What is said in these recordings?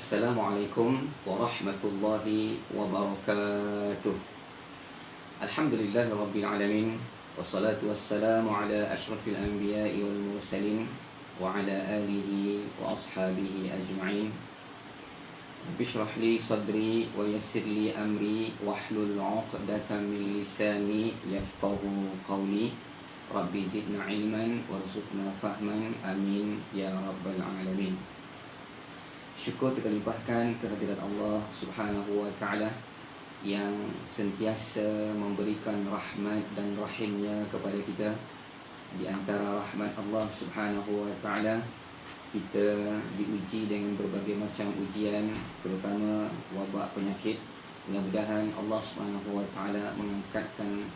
Assalamualaikum warahmatullahi wabarakatuh. Alhamdulillahi rabbil alamin. Wassalatu wassalamu ala asyrafil anbiya'i wal mursalin wa ala alihi wa ashabihi ajma'in. Bishrah li sadri wa yassir li amri wahlul 'uqdatam min lisani yafqahu qawli. Rabbi zidna ilman warzuqna fahman, amin ya rabbal alamin. Syukur kita limpahkan kehadirat Allah Subhanahu wa ta'ala yang sentiasa memberikan rahmat dan rahimnya kepada kita. Di antara rahmat Allah Subhanahu wa ta'ala, kita diuji dengan berbagai macam ujian, terutama wabak penyakit. Mudah-mudahan Allah Subhanahu wa ta'ala mengangkatkan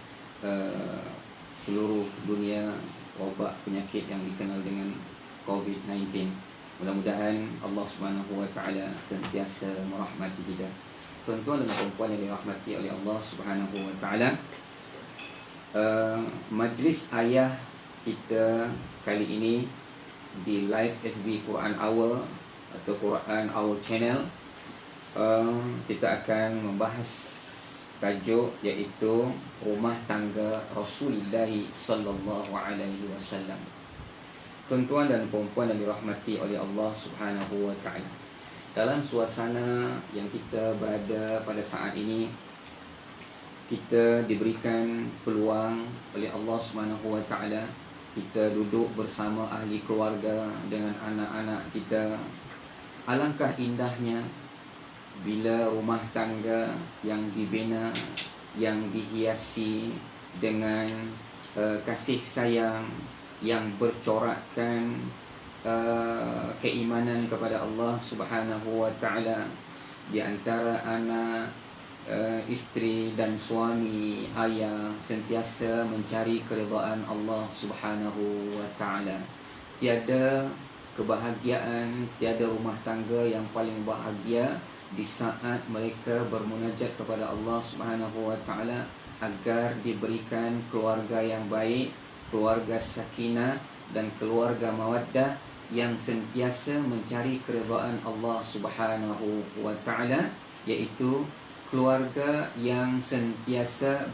seluruh dunia wabak penyakit yang dikenal dengan COVID-19. Mudah-mudahan Allah Subhanahu wa ta'ala sentiasa merahmati kita. Tuan-tuan dan puan-puan yang dirahmati oleh Allah Subhanahu wa ta'ala, majlis ayah kita kali ini di live FB Quran Hour atau Quran Hour channel, kita akan membahas tajuk iaitu rumah tangga Rasulullah sallallahu alaihi wasallam. Tuan-tuan dan puan-puan yang dirahmati oleh Allah Subhanahu wa ta'ala, dalam suasana yang kita berada pada saat ini, kita diberikan peluang oleh Allah Subhanahu wa ta'ala, kita duduk bersama ahli keluarga dengan anak-anak kita. Alangkah indahnya bila rumah tangga yang dibina, yang dihiasi dengan kasih sayang, yang bercorakkan keimanan kepada Allah Subhanahu wa ta'ala, di antara anak, isteri dan suami, ayah sentiasa mencari keridaan Allah Subhanahu wa ta'ala. Tiada kebahagiaan, tiada rumah tangga yang paling bahagia di saat mereka bermunajat kepada Allah Subhanahu wa ta'ala agar diberikan keluarga yang baik, keluarga sakinah dan keluarga mawaddah yang sentiasa mencari keridaan Allah Subhanahu wa ta'ala, iaitu keluarga yang sentiasa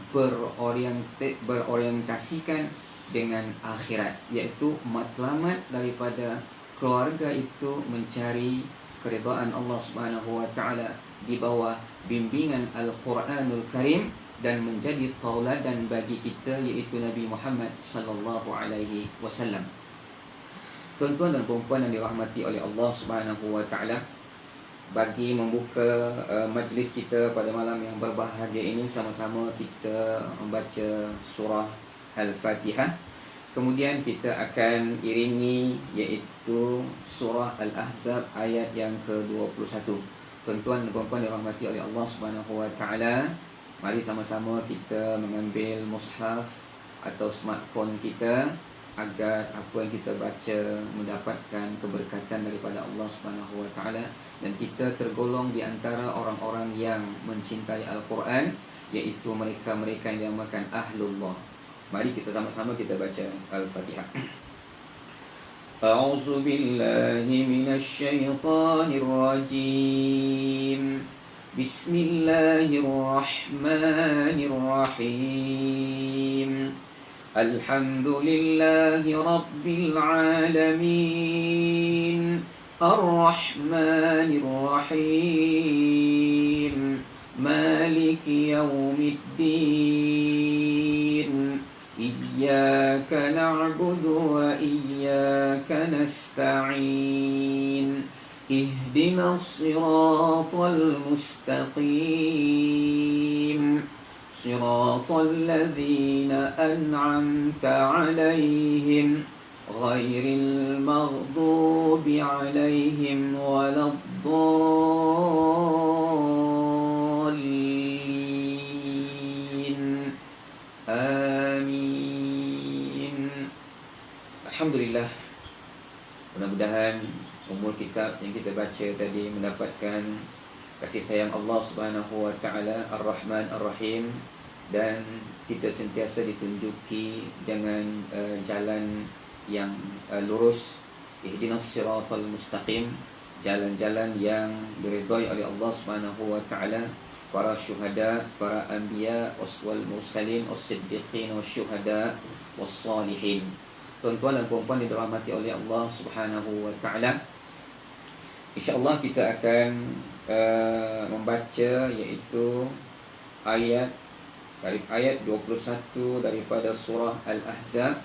berorientasikan dengan akhirat, iaitu matlamat daripada keluarga itu mencari keridaan Allah Subhanahu wa ta'ala di bawah bimbingan Al-Quranul Karim dan menjadi tauladan bagi kita, iaitu Nabi Muhammad sallallahu alaihi wasallam. Tuan-tuan dan puan-puan yang dirahmati oleh Allah Subhanahu wa ta'ala, bagi membuka majlis kita pada malam yang berbahagia ini, sama-sama kita membaca surah Al-Fatihah. Kemudian kita akan iringi iaitu surah Al-Ahzab ayat yang ke-21. Tuan-tuan dan puan-puan yang dirahmati oleh Allah Subhanahu wa ta'ala, mari sama-sama kita mengambil mushaf atau smartphone kita agar apa yang kita baca mendapatkan keberkatan daripada Allah Subhanahu wa ta'ala, dan kita tergolong di antara orang-orang yang mencintai Al-Quran, iaitu mereka-mereka yang dinamakan Ahlullah. Mari kita sama-sama kita baca Al-Fatihah. A'udzu billahi minasy syaithanir rajim. Bismillahirrahmanirrahim. Alhamdulillahi rabbil alamin. Ar-Rahmanir Rahim. Maliki yaumiddin. Iyyaka na'budu wa iyyaka nasta'in. Ihdinas siratal mustaqim. Siratal ladzina an'amta 'alaihim ghairil maghdubi 'alaihim waladdallin. Amin. Alhamdulillah. Mudah-mudahan umur kitab yang kita baca tadi mendapatkan kasih sayang Allah Subhanahu wa ta'ala Ar-Rahman Ar-Rahim, dan kita sentiasa ditunjuki dengan jalan yang lurus. Ihdinas siratal mustaqim, jalan-jalan yang diridhai oleh Allah Subhanahu wa taala, para syuhada, para anbiya, wal mursalin, was-siddiqin, wasyuhada, was-salihin. Tuan-tuan dan puan-puan yang dirahmati oleh Allah Subhanahu wa taala, insya-Allah kita akan membaca iaitu ayat 21 daripada surah Al-Ahzab.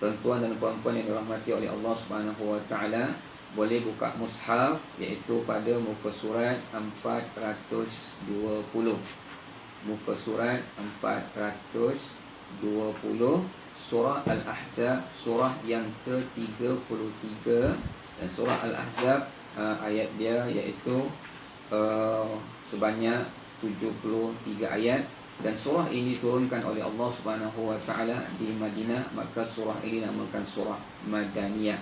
Tuan-tuan dan puan-puan yang dirahmati oleh Allah Subhanahu wa taala, boleh buka mushaf iaitu pada muka surat 420. Muka surat 420 surah Al-Ahzab, surah yang ke-33. Dan surah Al-Ahzab ayat dia iaitu sebanyak 73 ayat. Dan surah ini diturunkan oleh Allah Subhanahu wa taala di Madinah, maka surah ini dinamakan surah Madaniyah.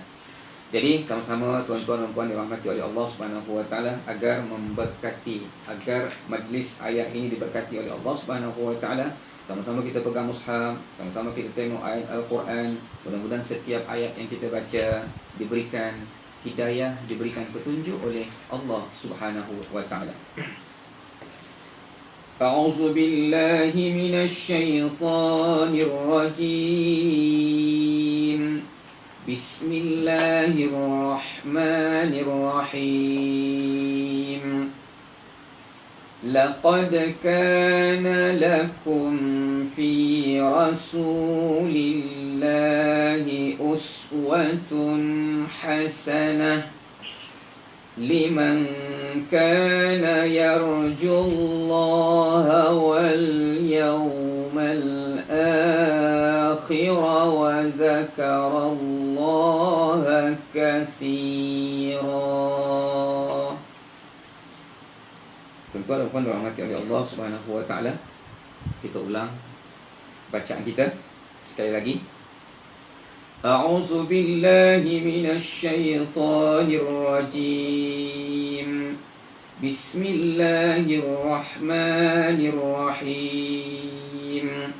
Jadi sama-sama tuan-tuan dan puan dirahmati oleh Allah Subhanahu wa taala, agar memberkati, agar majlis ayat ini diberkati oleh Allah Subhanahu wa taala, sama-sama kita pegang mushaf, sama-sama kita tengok ayat Al-Quran. Mudah-mudahan setiap ayat yang kita baca diberikan hidayah, diberikan petunjuk oleh Allah Subhanahu wa taala. A'udzu billahi minasy syaithanir rajim. Bismillahirrahmanirrahim. Laqad kana lakum fi rasulillahi uswatun hasanah liman kana yarjullaha wal yawmal akhir wa dzakarallaha katsira. Tuan-tuan dan puan dirahmati oleh Allah Subhanahu wa taala, kita ulang bacaan kita sekali lagi. A'udzu billahi minasy syaithanir rajim. Bismillahirrahmanirrahim.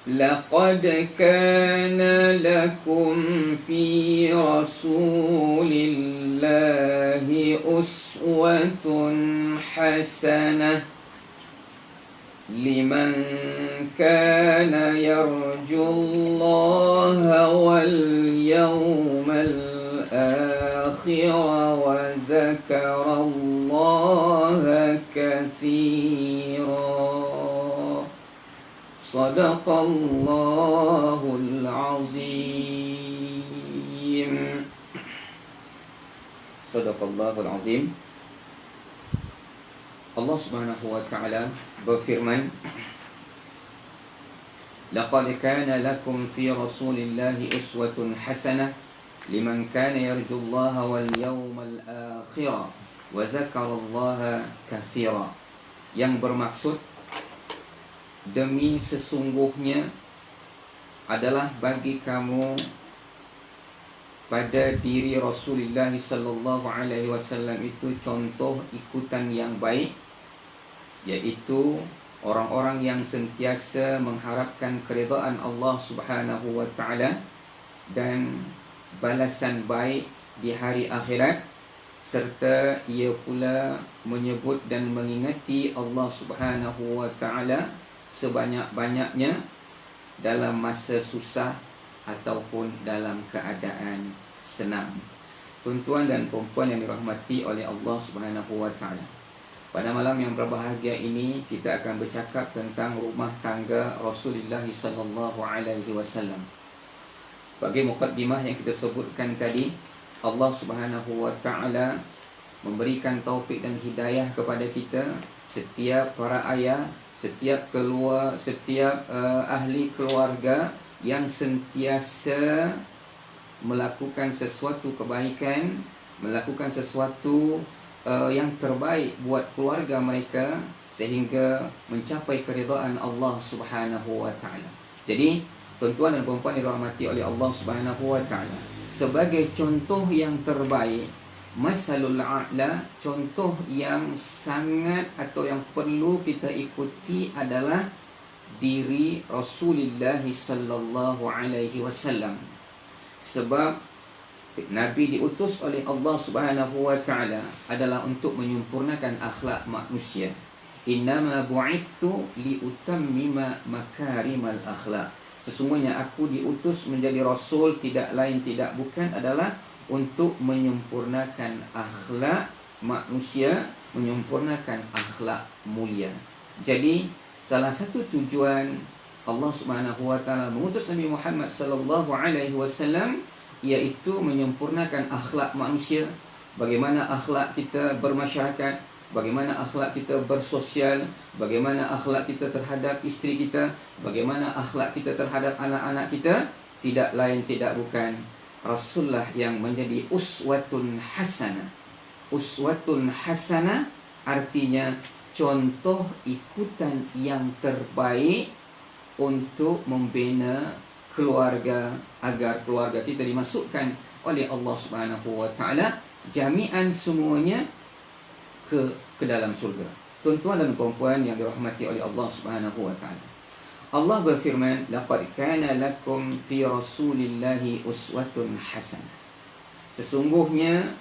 Laqad kana lakum fi rasulillahi uswatun hasanah liman kana yarjullaha wal yawmal akhir wa dzakarallaha katsira. Sadaqallahul azim. Sadaqallahul azim. Allah Subhanahu wa taala berfirman, laqad kana lakum fi rasulillahi uswatun hasanah liman kana yarjullaha wal yawmal akhir wa dzakarallaha katsira. Yang bermaksud, demi sesungguhnya adalah bagi kamu pada diri Rasulullah sallallahu alaihi wasallam itu contoh ikutan yang baik, yaitu orang-orang yang sentiasa mengharapkan keridhaan Allah Subhanahu wa taala dan balasan baik di hari akhirat, serta ia pula menyebut dan mengingati Allah Subhanahu wa taala sebanyak-banyaknya dalam masa susah ataupun dalam keadaan senang. Tuan-tuan dan puan-puan yang dirahmati oleh Allah Subhanahu wa taala, pada malam yang berbahagia ini kita akan bercakap tentang rumah tangga Rasulullah sallallahu alaihi wasallam. Bagi mukadimah yang kita sebutkan tadi, Allah Subhanahu wa taala memberikan taufik dan hidayah kepada kita, setiap para ayah, setiap ahli keluarga yang sentiasa melakukan sesuatu kebaikan, melakukan sesuatu yang terbaik buat keluarga mereka sehingga mencapai keridhaan Allah Subhanahu wa taala. Jadi, tuan-tuan dan puan-puan dirahmati oleh Allah Subhanahu wa taala, sebagai contoh yang terbaik, masalul a'la, contoh yang sangat atau yang perlu kita ikuti adalah diri Rasulullah sallallahu alaihi wasallam. Sebab Nabi diutus oleh Allah Subhanahu wa taala adalah untuk menyempurnakan akhlak manusia. Innama bu'ithtu liutammima makarimal akhlak. Sesungguhnya aku diutus menjadi rasul tidak lain tidak bukan adalah untuk menyempurnakan akhlak manusia, menyempurnakan akhlak mulia. Jadi salah satu tujuan Allah Subhanahu wa taala mengutus Nabi Muhammad sallallahu alaihi wasallam iaitu menyempurnakan akhlak manusia. Bagaimana akhlak kita bermasyarakat, bagaimana akhlak kita bersosial, bagaimana akhlak kita terhadap isteri kita, bagaimana akhlak kita terhadap anak-anak kita. Tidak lain tidak bukan Rasulullah yang menjadi uswatun hasanah. Uswatun hasanah artinya contoh ikutan yang terbaik untuk membina keluarga, agar keluarga kita dimasukkan oleh Allah Subhanahu wa taala jami'an semuanya ke dalam surga. Tuan-tuan dan puan-puan yang dirahmati oleh Allah Subhanahu wa taala. Allah berfirman, laqad kana lakum fi rasulillahi uswatun hasanah. Sesungguhnya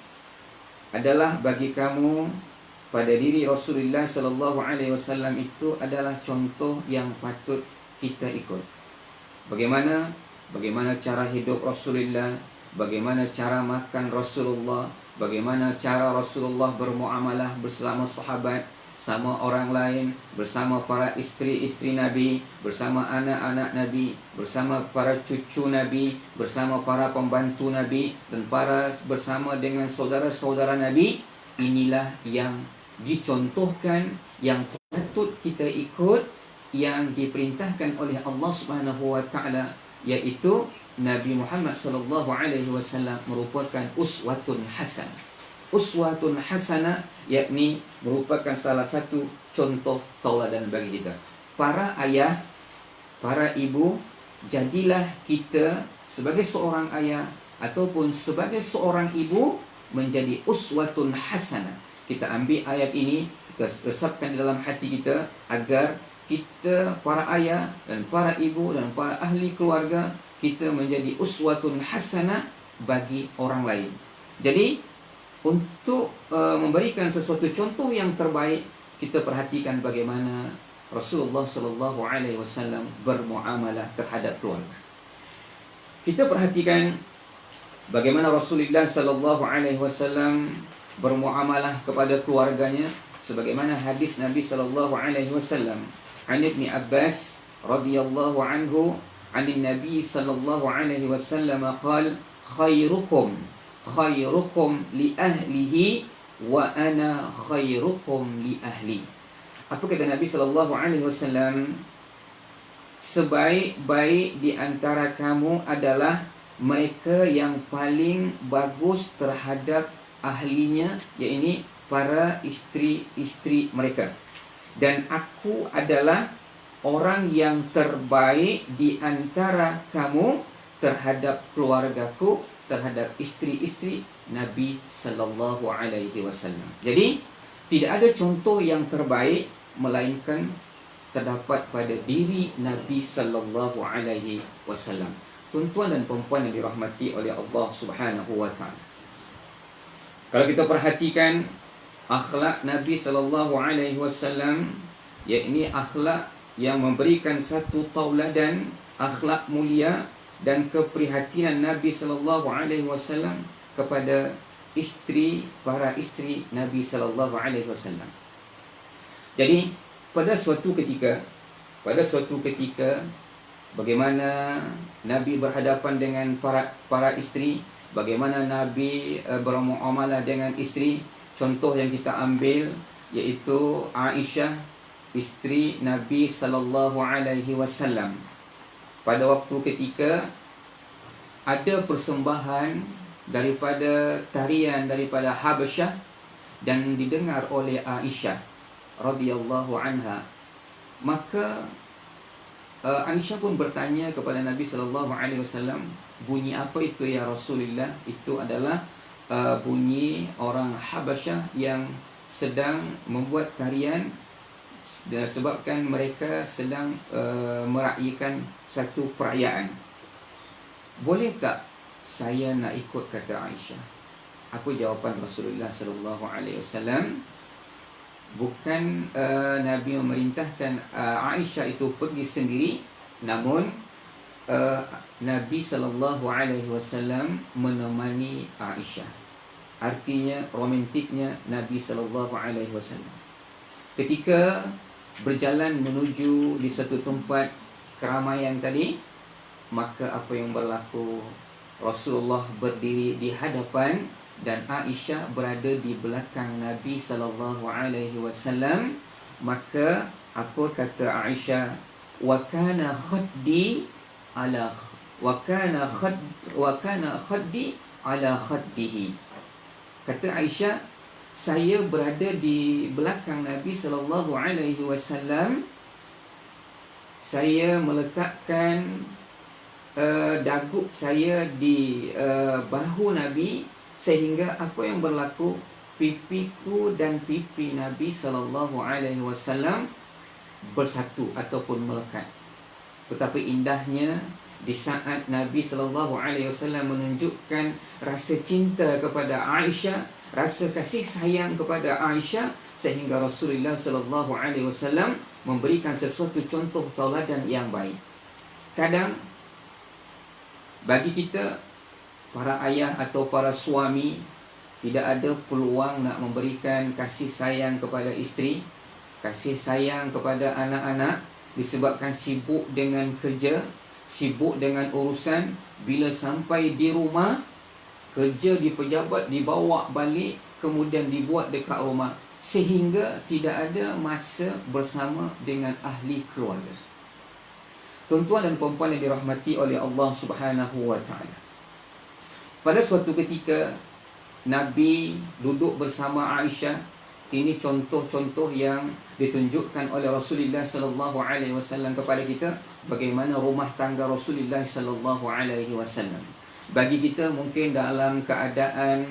adalah bagi kamu pada diri Rasulullah sallallahu alaihi wasallam itu adalah contoh yang patut kita ikut. Bagaimana cara hidup Rasulullah, bagaimana cara makan Rasulullah, bagaimana cara Rasulullah bermuamalah bersama sahabat, sama orang lain, bersama para istri-istri Nabi, bersama anak-anak Nabi, bersama para cucu Nabi, bersama para pembantu Nabi, dan bersama dengan saudara-saudara Nabi. Inilah yang dicontohkan, yang patut kita ikut, yang diperintahkan oleh Allah Subhanahu wa taala, yaitu Nabi Muhammad sallallahu alaihi wasallam merupakan uswatun hasanah. Uswatun hasanah yakni merupakan salah satu contoh tauladan bagi kita. Para ayah, para ibu, jadilah kita sebagai seorang ayah ataupun sebagai seorang ibu menjadi uswatun hasanah. Kita ambil ayat ini, kita resapkan dalam hati kita agar kita, para ayah dan para ibu dan para ahli keluarga, kita menjadi uswatun hasanah bagi orang lain. Jadi untuk memberikan sesuatu contoh yang terbaik, kita perhatikan bagaimana Rasulullah sallallahu alaihi wasallam bermuamalah terhadap keluarga. Kita perhatikan bagaimana Rasulullah sallallahu alaihi wasallam bermuamalah kepada keluarganya, sebagaimana hadis Nabi sallallahu alaihi wasallam an Ibn Abbas radhiyallahu anhu an Nabi sallallahu alaihi wasallam qala khairukum li ahlihi wa ana khairukum li ahli. Apa kata Nabi sallallahu alaihi wasallam? Sebaik-baik di antara kamu adalah mereka yang paling bagus terhadap ahlinya, yakni para istri-istri mereka. Dan aku adalah orang yang terbaik di antara kamu terhadap keluargaku, terhadap istri-istri Nabi sallallahu alaihi wasallam. Jadi tidak ada contoh yang terbaik melainkan terdapat pada diri Nabi sallallahu alaihi wasallam. Tuan-tuan dan puan-puan yang dirahmati oleh Allah Subhanahu wa taala. Kalau kita perhatikan akhlak Nabi sallallahu alaihi wasallam, yakni akhlak yang memberikan satu tauladan, akhlak mulia dan keprihatinan Nabi sallallahu alaihi wasallam kepada para istri Nabi sallallahu alaihi wasallam. Jadi pada suatu ketika bagaimana Nabi berhadapan dengan para istri, bagaimana Nabi bermuamalah dengan istri. Contoh yang kita ambil yaitu Aisyah, istri Nabi sallallahu alaihi wasallam. Pada waktu ketika ada persembahan daripada tarian daripada Habasyah dan didengar oleh Aisyah radhiyallahu anha, maka Aisyah pun bertanya kepada Nabi sallallahu alaihi wasallam, bunyi apa itu ya Rasulullah? Itu adalah bunyi orang Habasyah yang sedang membuat tarian sebabkan mereka sedang meraihkan satu perayaan. Boleh tak saya nak ikut kata Aisyah. Apa jawapan Rasulullah sallallahu alaihi wasallam? Bukan Nabi memerintahkan Aisyah itu pergi sendiri, namun Nabi sallallahu alaihi wasallam menemani Aisyah. Artinya romantiknya Nabi sallallahu alaihi wasallam. Ketika berjalan menuju di satu tempat keramaian tadi, maka apa yang berlaku? Rasulullah berdiri di hadapan dan Aisyah berada di belakang Nabi sallallahu alaihi wasallam. Maka apa kata Aisyah? Wa kana khaddi ala khaddihi. Kata Aisyah, saya berada di belakang Nabi sallallahu alaihi wasallam. Saya meletakkan dagu saya di bahu Nabi, sehingga apa yang berlaku? Pipiku dan pipi Nabi sallallahu alaihi wasallam bersatu ataupun melekat. Betapa indahnya di saat Nabi sallallahu alaihi wasallam menunjukkan rasa cinta kepada Aisyah, rasa kasih sayang kepada Aisyah, sehingga Rasulullah sallallahu alaihi wasallam memberikan sesuatu contoh tauladan yang baik. Kadang bagi kita, para ayah atau para suami, tidak ada peluang nak memberikan kasih sayang kepada isteri, kasih sayang kepada anak-anak, disebabkan sibuk dengan kerja, sibuk dengan urusan. Bila sampai di rumah, kerja di pejabat dibawa balik, kemudian dibuat dekat rumah, sehingga tidak ada masa bersama dengan ahli keluarga. Tuan-tuan dan puan-puan yang dirahmati oleh Allah Subhanahu wa taala. Pada suatu ketika Nabi duduk bersama Aisyah. Ini contoh-contoh yang ditunjukkan oleh Rasulullah sallallahu alaihi wasallam kepada kita, bagaimana rumah tangga Rasulullah sallallahu alaihi wasallam. Bagi kita mungkin dalam keadaan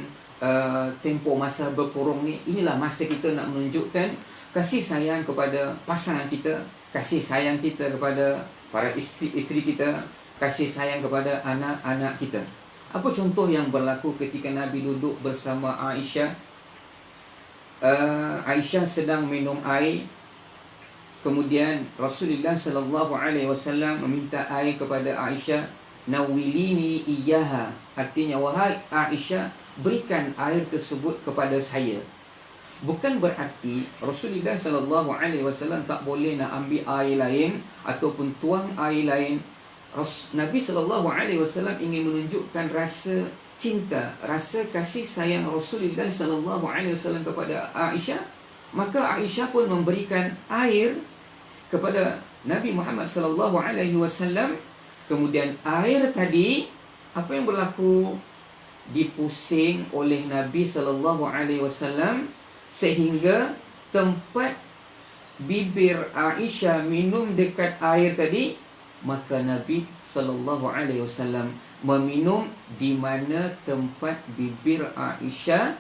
tempoh masa berkurung ni, inilah masa kita nak menunjukkan kasih sayang kepada pasangan kita, kasih sayang kita kepada para isteri kita, kasih sayang kepada anak-anak kita. Apa contoh yang berlaku ketika Nabi duduk bersama Aisyah? Aisyah sedang minum air. Kemudian Rasulullah sallallahu alaihi wasallam meminta air kepada Aisyah, nawilini iyyaha. Artinya, wahai Aisyah, berikan air tersebut kepada saya. Bukan berarti Rasulullah sallallahu alaihi wasallam tak boleh nak ambil air lain ataupun tuang air lain. Nabi sallallahu alaihi wasallam ingin menunjukkan rasa cinta, rasa kasih sayang Rasulullah sallallahu alaihi wasallam kepada Aisyah. Maka Aisyah pun memberikan air kepada Nabi Muhammad sallallahu alaihi wasallam. Kemudian air tadi, apa yang berlaku? Dipusing oleh Nabi sallallahu alaihi wasallam, sehingga tempat bibir Aisyah minum dekat air tadi, maka Nabi sallallahu alaihi wasallam meminum di mana tempat bibir Aisyah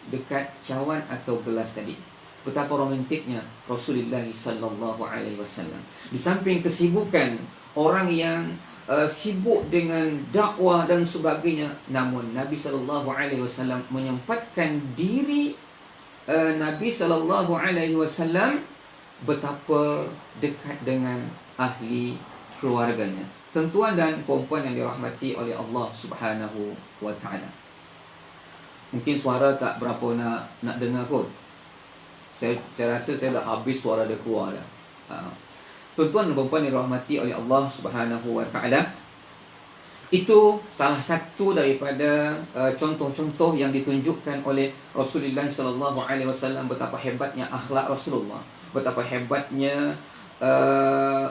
dekat cawan atau gelas tadi. Betapa romantiknya Rasulullah sallallahu alaihi wasallam. Di samping kesibukan orang yang sibuk dengan dakwah dan sebagainya, namun Nabi sallallahu alaihi wasallam menyempatkan diri. Nabi sallallahu alaihi wasallam betapa dekat dengan ahli keluarganya. Tuan-tuan dan puan-puan yang dirahmati oleh Allah Subhanahu wa taala. Mungkin suara tak berapa nak dengar kot. Saya rasa saya dah habis suara dia keluar dah. Tuan-tuan dan puan-puan yang dirahmati oleh Allah Subhanahu wa taala, itu salah satu daripada contoh-contoh yang ditunjukkan oleh Rasulullah sallallahu alaihi wasallam, betapa hebatnya akhlak Rasulullah, betapa hebatnya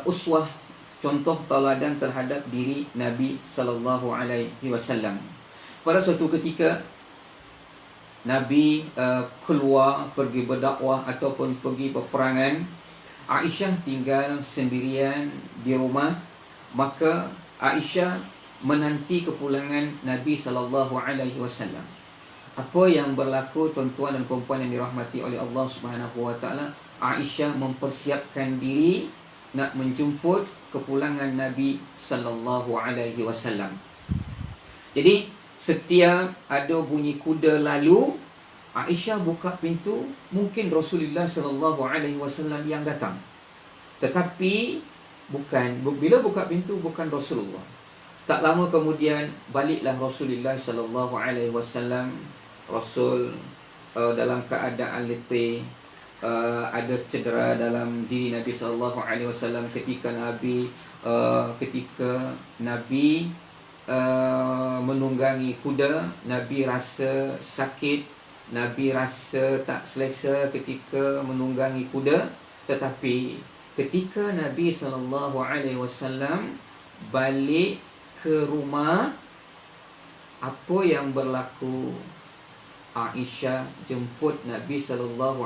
uswah, contoh tauladan terhadap diri Nabi sallallahu alaihi wasallam. Pada suatu ketika Nabi keluar pergi berdakwah ataupun pergi peperangan, Aisyah tinggal sendirian di rumah. Maka Aisyah menanti kepulangan Nabi sallallahu alaihi wasallam. Apa yang berlaku, tuan-tuan dan puan-puan yang dirahmati oleh Allah Subhanahu wa taala? Aisyah mempersiapkan diri nak menjemput kepulangan Nabi sallallahu alaihi wasallam. Jadi Setiap ada bunyi kuda lalu, Aisyah buka pintu, mungkin Rasulullah sallallahu alaihi wasallam yang datang. Tetapi bila buka pintu bukan Rasulullah. Tak lama kemudian baliklah Rasulullah sallallahu alaihi wasallam. Rasul dalam keadaan letih, ada cedera dalam diri Nabi sallallahu alaihi wasallam ketika Nabi menunggangi kuda. Nabi rasa sakit, Nabi rasa tak selesa ketika menunggangi kuda. Tetapi ketika Nabi SAW balik ke rumah, apa yang berlaku? Aisyah jemput Nabi SAW.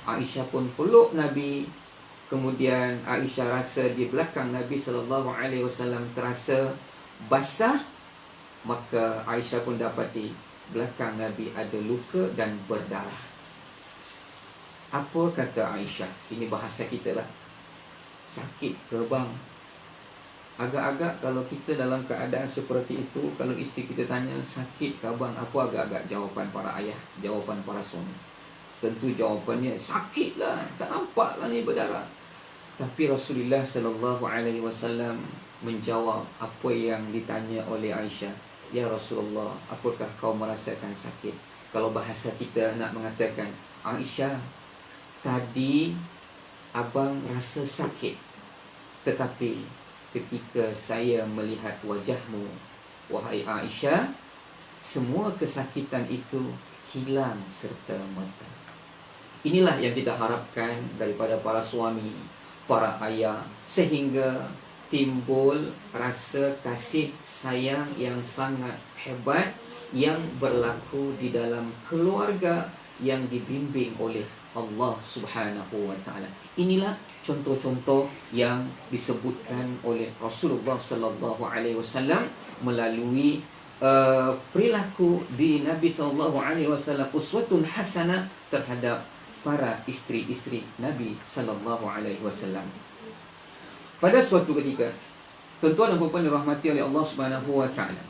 Aisyah pun peluk Nabi. Kemudian Aisyah rasa di belakang Nabi SAW terasa basah. Maka Aisyah pun dapati belakang Nabi ada luka dan berdarah. Apa kata Aisyah? Ini bahasa kita lah. Sakit ke bang? Agak-agak kalau kita dalam keadaan seperti itu, kalau isteri kita tanya, sakit ke bang? Apa agak-agak jawapan para ayah, jawapan para suami? Tentu jawapannya, sakit lah, tak nampak lah ni berdarah. Tapi Rasulullah SAW menjawab apa yang ditanya oleh Aisyah. Ya Rasulullah, apakah kau merasakan sakit? Kalau bahasa kita nak mengatakan, Aisyah, tadi abang rasa sakit, tetapi ketika saya melihat wajahmu, wahai Aisyah, semua kesakitan itu hilang serta merta. Inilah yang kita harapkan daripada para suami, para ayah, sehingga timbul rasa kasih sayang yang sangat hebat yang berlaku di dalam keluarga yang dibimbing oleh Allah Subhanahu wa taala. Inilah contoh-contoh yang disebutkan oleh Rasulullah sallallahu alaihi wasallam melalui perilaku di Nabi sallallahu alaihi wasallam, uswatun hasanah terhadap para isteri-isteri Nabi sallallahu alaihi wasallam. Pada suatu ketika, tuan-tuan dan puan dirahmati oleh Allah Subhanahu wa taala,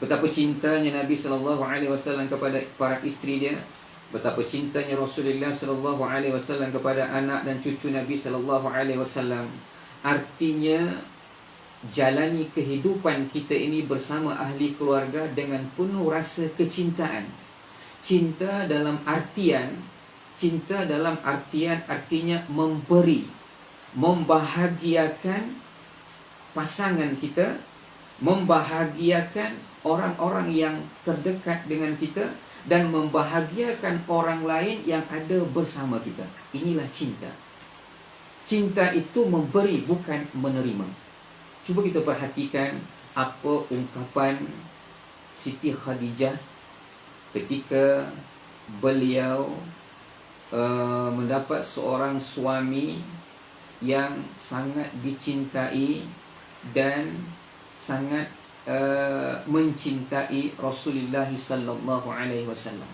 betapa cintanya Nabi sallallahu alaihi wasallam kepada para isteri dia, betapa cintanya Rasulullah sallallahu alaihi wasallam kepada anak dan cucu Nabi sallallahu alaihi wasallam. Artinya jalani kehidupan kita ini bersama ahli keluarga dengan penuh rasa kecintaan. Cinta dalam artian artinya memberi, membahagiakan pasangan kita, membahagiakan orang-orang yang terdekat dengan kita, dan membahagiakan orang lain yang ada bersama kita. Inilah cinta. Cinta itu memberi, bukan menerima. Cuba kita perhatikan apa ungkapan Siti Khadijah ketika beliau mendapat seorang suami yang sangat dicintai dan sangat mencintai Rasulullah sallallahu alaihi wasallam.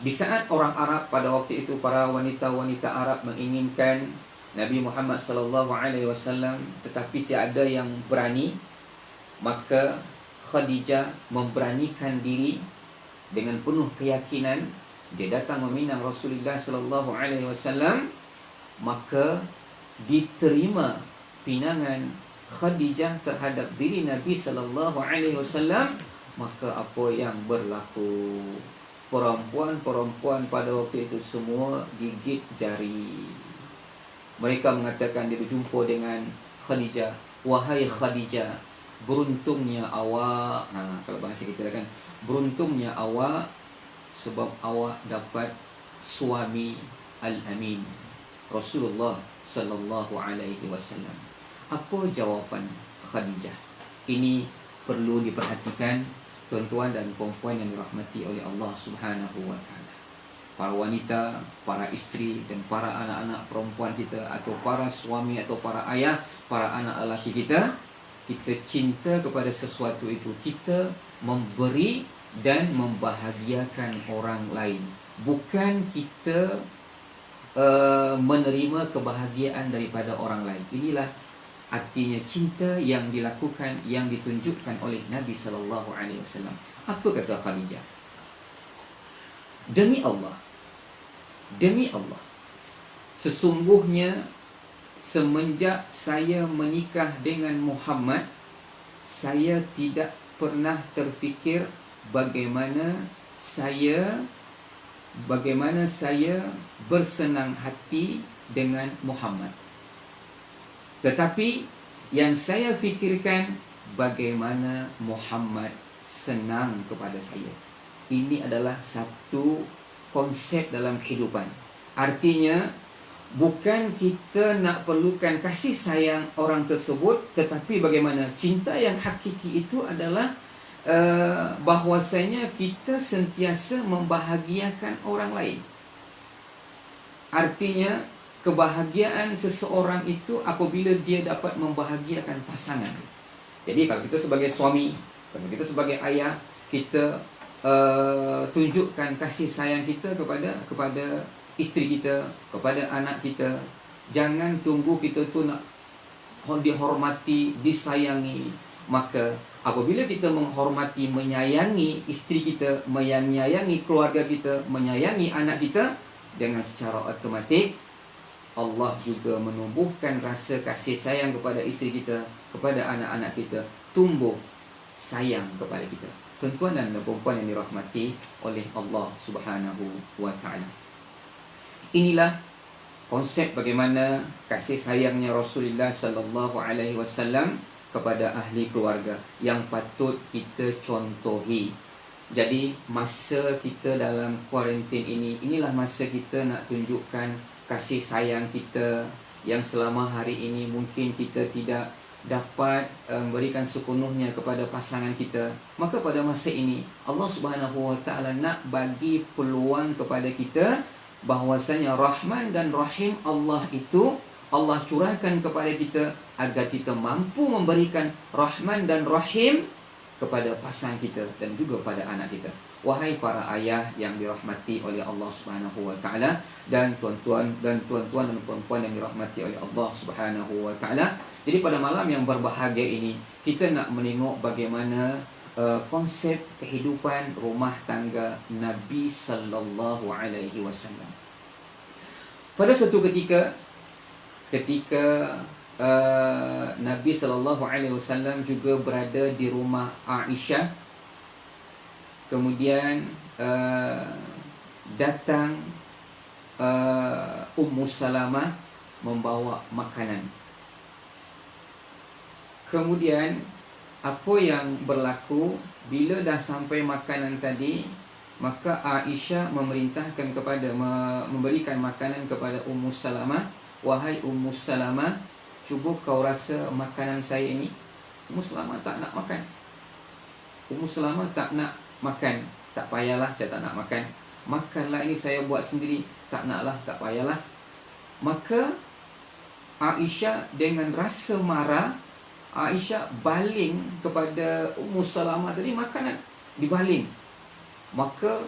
Di saat orang Arab pada waktu itu, para wanita-wanita Arab menginginkan Nabi Muhammad sallallahu alaihi wasallam, tetapi tiada yang berani, maka Khadijah memberanikan diri dengan penuh keyakinan. Dia datang meminang Rasulullah sallallahu alaihi wasallam, maka diterima pinangan Khadijah terhadap diri Nabi sallallahu alaihi wasallam. Maka apa yang berlaku? Perempuan-perempuan pada waktu itu semua gigit jari. Mereka mengatakan, dia berjumpa dengan Khadijah, wahai Khadijah, beruntungnya awak. Kalau bahasa kita kan, beruntungnya awak sebab awak dapat suami al-amin, Rasulullah sallallahu alaihi wasallam. Apa jawapan Khadijah? Ini perlu diperhatikan tuan-tuan dan puan-puan yang dirahmati oleh Allah Subhanahu wa taala. Para wanita, para isteri dan para anak-anak perempuan kita, atau para suami atau para ayah, para anak lelaki kita, kita cinta kepada sesuatu itu, kita memberi dan membahagiakan orang lain, bukan kita menerima kebahagiaan daripada orang lain. Inilah Artinya cinta yang dilakukan, yang ditunjukkan oleh Nabi sallallahu alaihi wasallam. Apa kata Khadijah? Demi Allah, demi Allah, sesungguhnya semenjak saya menikah dengan Muhammad, saya tidak pernah terfikir bagaimana saya bersenang hati dengan Muhammad. Tetapi yang saya fikirkan, bagaimana Muhammad senang kepada saya. Ini adalah satu konsep dalam kehidupan. Artinya, bukan kita nak perlukan kasih sayang orang tersebut, tetapi bagaimana cinta yang hakiki itu adalah bahwasanya kita sentiasa membahagiakan orang lain. Artinya, kebahagiaan seseorang itu apabila dia dapat membahagiakan pasangan. Jadi kalau kita sebagai suami, kalau kita sebagai ayah, kita tunjukkan kasih sayang kita kepada isteri kita, kepada anak kita. Jangan tunggu kita tu nak dihormati, disayangi. Maka apabila kita menghormati, menyayangi isteri kita, menyayangi keluarga kita, menyayangi anak kita, dengan secara automatik Allah juga menumbuhkan rasa kasih sayang kepada isteri kita, kepada anak-anak kita, tumbuh sayang kepada kita. Tuan-tuan dan puan-puan yang dirahmati oleh Allah Subhanahu wa taala. Inilah konsep bagaimana kasih sayangnya Rasulullah sallallahu alaihi wasallam kepada ahli keluarga yang patut kita contohi. Jadi masa kita dalam kuarantin ini, inilah masa kita nak tunjukkan kasih sayang kita yang selama hari ini mungkin kita tidak dapat memberikan sepenuhnya kepada pasangan kita. Maka pada masa ini Allah Subhanahu wa taala nak bagi peluang kepada kita bahwasanya Rahman dan Rahim Allah itu Allah curahkan kepada kita agar kita mampu memberikan Rahman dan Rahim kepada pasangan kita dan juga pada anak kita. Wahai para ayah yang dirahmati oleh Allah Subhanahu wa taala, dan tuan-tuan dan puan-puan yang dirahmati oleh Allah Subhanahu wa taala. Jadi pada malam yang berbahagia ini, kita nak menengok bagaimana konsep kehidupan rumah tangga Nabi sallallahu alaihi wasallam. Pada suatu ketika Nabi sallallahu alaihi wasallam juga berada di rumah Aisyah. Kemudian datang Ummu Salamah membawa makanan. Kemudian apa yang berlaku bila dah sampai makanan tadi, maka Aisyah memerintahkan memberikan makanan kepada Ummu Salamah. Wahai Ummu Salamah, cuba kau rasa makanan saya ini. Ummu Salamah tak nak makan. Ummu Salamah tak nak makan. Tak payahlah, saya tak nak makan. Makanlah, ini saya buat sendiri. Tak naklah, tak payahlah. Maka Aisyah dengan rasa marah, Aisyah baling kepada Ummu Salamah tadi makanan. Dibaling. Maka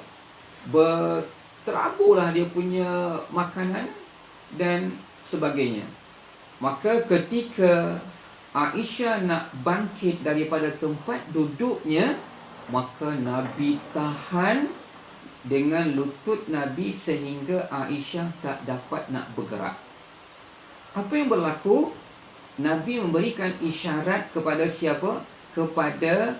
teraburlah dia punya makanan dan sebagainya. Maka ketika Aisyah nak bangkit daripada tempat duduknya, maka Nabi tahan dengan lutut Nabi sehingga Aisyah tak dapat nak bergerak. Apa yang berlaku? Nabi memberikan isyarat kepada siapa? Kepada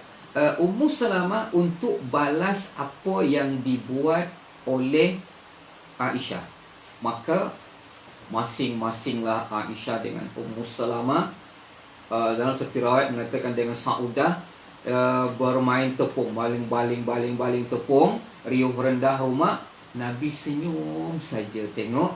Ummu Salamah untuk balas apa yang dibuat oleh Aisyah. Maka masing-masinglah Aisyah dengan Ummu Salamah, dalam satu riwayat mengatakan dengan Saudah, bermain tepung, baling tepung, riuh rendah rumah. Nabi senyum saja tengok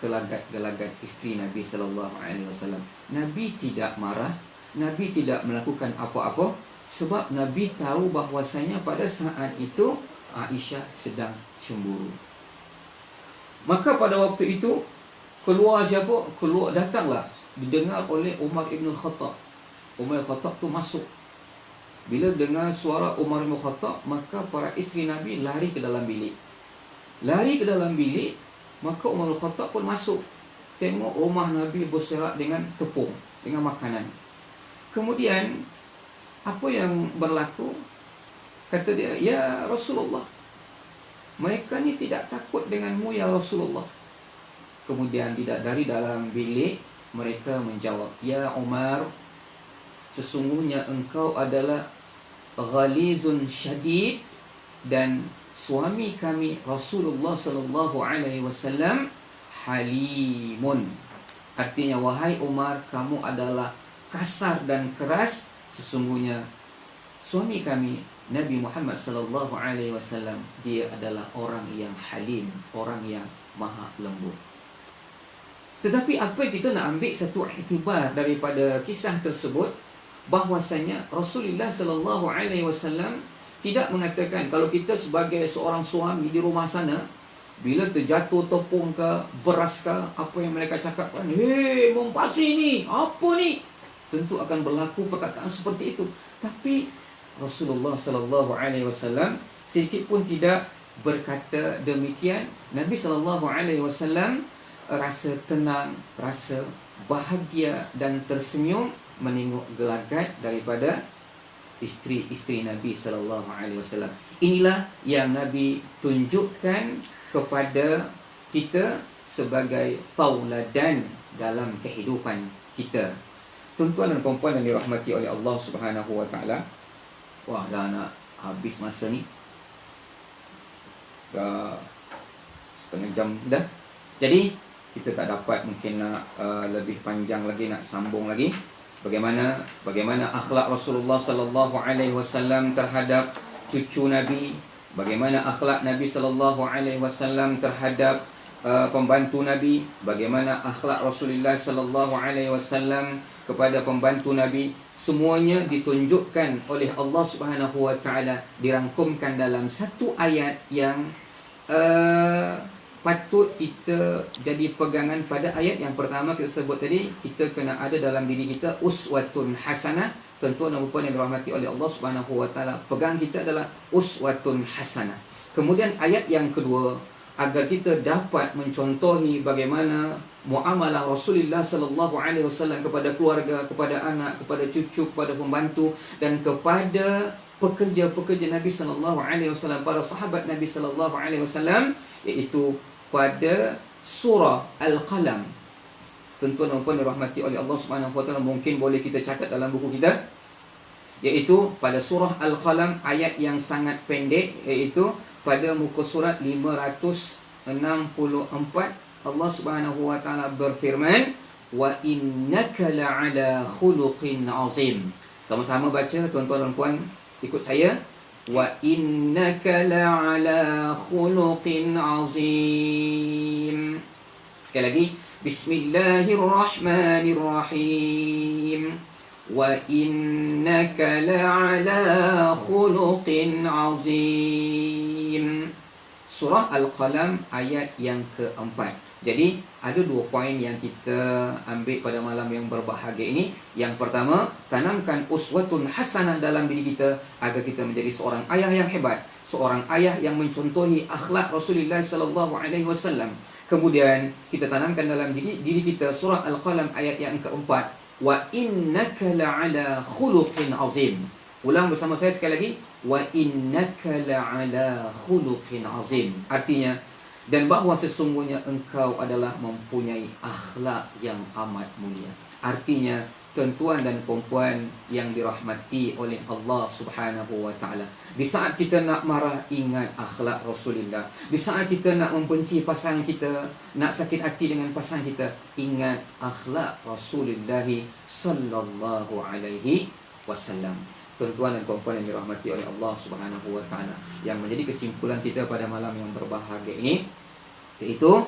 gelagat-gelagat isteri Nabi sallallahu alaihi wasallam. Nabi tidak marah, Nabi tidak melakukan apa-apa, sebab Nabi tahu bahwasanya pada saat itu Aisyah sedang cemburu. Maka pada waktu itu keluar siapa? Datanglah, didengar oleh Umar ibn Khattab. Umar ibn Khattab tu masuk. Bila dengar suara Umar bin Khattab, maka para isteri Nabi lari ke dalam bilik. Maka Umar bin Khattab pun masuk. Tengok rumah Nabi berserak dengan tepung. dengan makanan. Kemudian apa yang berlaku? Kata dia, ya Rasulullah, mereka ni tidak takut denganmu ya Rasulullah. Kemudian dari dalam bilik mereka menjawab, ya Umar, sesungguhnya engkau adalah ghalizun syadid, dan suami kami Rasulullah sallallahu alaihi wasallam halimun. Artinya, wahai Umar, kamu adalah kasar dan keras, sesungguhnya suami kami Nabi Muhammad sallallahu alaihi wasallam dia adalah orang yang halim, orang yang maha lembut. Tetapi apa kita nak ambil satu iktibar daripada kisah tersebut, bahwasanya Rasulullah sallallahu alaihi wasallam tidak mengatakan kalau kita sebagai seorang suami di rumah sana, bila terjatuh tepung ke, beras ke, apa yang mereka cakapkan, hei Mumpasi ni, apa ni? Tentu akan berlaku perkataan seperti itu. Tapi Rasulullah sallallahu alaihi wasallam sedikit pun tidak berkata demikian. Nabi sallallahu alaihi wasallam rasa tenang, rasa bahagia dan tersenyum menengok gelagat daripada isteri-isteri Nabi sallallahu alaihi wasallam. Inilah yang Nabi tunjukkan kepada kita sebagai tauladan dalam kehidupan kita. Tuan-tuan dan puan-puan yang dirahmati oleh Allah Subhanahu wa taala. Wah, dah nak habis masa ni. Dah setengah jam dah. Jadi kita tak dapat mungkin nak lebih panjang lagi, nak sambung lagi. Bagaimana akhlak Rasulullah sallallahu alaihi wasallam terhadap cucu Nabi, bagaimana akhlak Nabi sallallahu alaihi wasallam terhadap pembantu Nabi, bagaimana akhlak Rasulullah sallallahu alaihi wasallam kepada pembantu Nabi, semuanya ditunjukkan oleh Allah Subhanahu wa taala, dirangkumkan dalam satu ayat yang patut kita jadi pegangan. Pada ayat yang pertama kita sebut tadi, kita kena ada dalam diri kita uswatun hasanah. Tuan-tuan dan puan yang dirahmati oleh Allah Subhanahu wa taala, pegang kita adalah uswatun hasanah. Kemudian ayat yang kedua, agar kita dapat mencontohi bagaimana muamalah Rasulullah sallallahu alaihi wasallam kepada keluarga, kepada anak, kepada cucu, kepada pembantu dan kepada pekerja-pekerja Nabi sallallahu alaihi wasallam, para sahabat Nabi sallallahu alaihi wasallam, iaitu pada surah Al-Qalam. Tuan-tuan dan puan dirahmati oleh Allah Subhanahu wa taala, mungkin boleh kita catat dalam buku kita, iaitu pada surah Al-Qalam, ayat yang sangat pendek, iaitu pada muka surat 564, Allah Subhanahu wa taala berfirman, wa innaka la'ala khuluqin azim. Sama-sama baca tuan-tuan dan puan, ikut saya. Wa innaka la'ala khuluqin azim. Sekali lagi, bismillahirrahmanirrahim. Wa innaka la'ala khuluqin azim. Surah Al-Qalam ayat yang keempat. Jadi ada dua poin yang kita ambil pada malam yang berbahagia ini. Yang pertama, tanamkan uswatun hasanah dalam diri kita agar kita menjadi seorang ayah yang hebat, seorang ayah yang mencontohi akhlak Rasulullah sallallahu alaihi wasallam. Kemudian kita tanamkan dalam diri kita surah Al-Qalam ayat yang keempat, wa innaka la'ala khuluqin azim. Ulang bersama saya sekali lagi, wa innaka la'ala khuluqin azim. Artinya, dan bahawa sesungguhnya engkau adalah mempunyai akhlak yang amat mulia. Artinya, tuan-tuan dan puan-puan yang dirahmati oleh Allah Subhanahu wa taala, di saat kita nak marah, ingat akhlak Rasulullah. Di saat kita nak membenci pasangan kita, nak sakit hati dengan pasangan kita, ingat akhlak Rasulullah sallallahu alaihi wasallam. Tuan-tuan dan puan-puan yang dirahmati oleh Allah Subhanahu wa taala, yang menjadi kesimpulan kita pada malam yang berbahagia ini, iaitu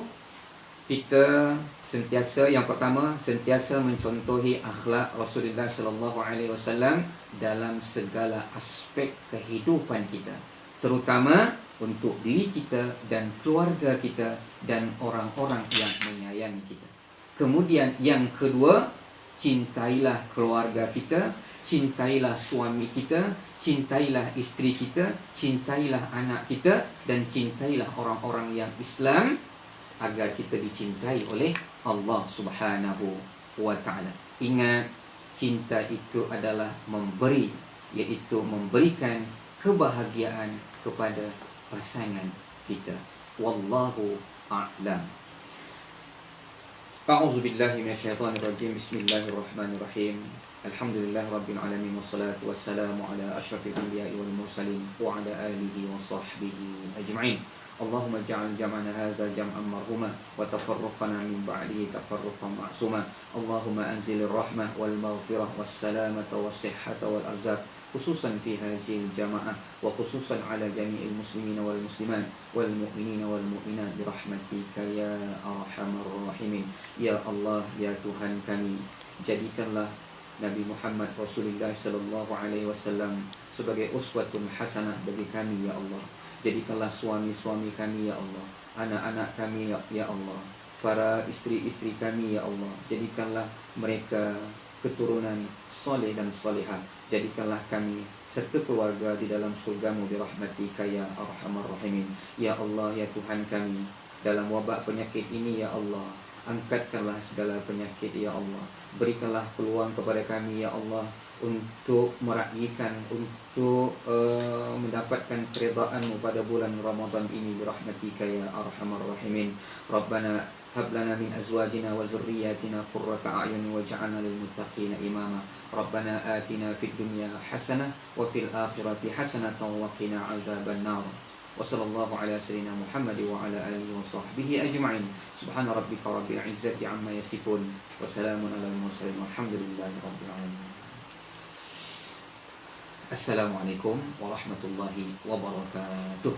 kita sentiasa, yang pertama, sentiasa mencontohi akhlak Rasulullah sallallahu alaihi wasallam dalam segala aspek kehidupan kita, terutama untuk diri kita dan keluarga kita dan orang-orang yang menyayangi kita. Kemudian yang kedua, cintailah keluarga kita, cintailah suami kita, cintailah isteri kita, cintailah anak kita, dan cintailah orang-orang yang Islam agar kita dicintai oleh Allah Subhanahu wa ta'ala. Ingat, cinta itu adalah memberi, yaitu memberikan kebahagiaan kepada pasangan kita. Wallahu a'lam. A'udzu billahi minasyaitonir rajim. Bismillahirrahmanirrahim. Alhamdulillah rabbil alamin wassalatu wassalamu ala asyrafil anbiya'i wal mursalin wa ala alihi wa sahbihi ajma'in. Allahumma ja'al jam'ana hadza jam'an marhuma wa tafarruqana min ba'dihi tafarruqan ma'suma. Allahumma anzilir rahmah wal maghfirah was salamata was sihhata wal arzaq khususan fi hadhihi al-jama'ah wa khususan ala jami'il muslimin wal muslimat wal mu'minin wal mu'minat bi rahmatika ya arhamar rahimin. Ya Allah, ya Tuhan kami, jadikanlah Nabi Muhammad Rasulullah sallallahu alaihi wasallam sebagai uswatun hasanah bagi kami ya Allah. Jadikanlah suami-suami kami ya Allah, anak-anak kami ya Allah, para istri-istri kami ya Allah. Jadikanlah mereka keturunan soleh dan solehah. Jadikanlah kami serta keluarga di dalam surgamu bi rahmatika ya arhamar rahimin. Ya Allah, ya Tuhan kami, dalam wabak penyakit ini ya Allah, angkatkanlah segala penyakit ya Allah. Berikanlah peluang kepada kami ya Allah untuk meraihkan, untuk mendapatkan keridaan-Mu pada bulan Ramadan ini bi rahmatika ya arhamar rahimin. Rabbana hab lana min azwajina wa dzurriyyatina qurrata a'yun waj'alna lil muttaqina imama. Rabbana atina fid dunya hasanah wa fil akhirati hasanatan wa qina adzaban nar. Wa sallallahu ala sayyidina Muhammad wa ala alihi wa sahbihi ajma'in. Subhana rabbika rabbil izzati amma yasifun wa salamun alal mursalin walhamdulillahi rabbil alamin. Assalamualaikum warahmatullahi wabarakatuh.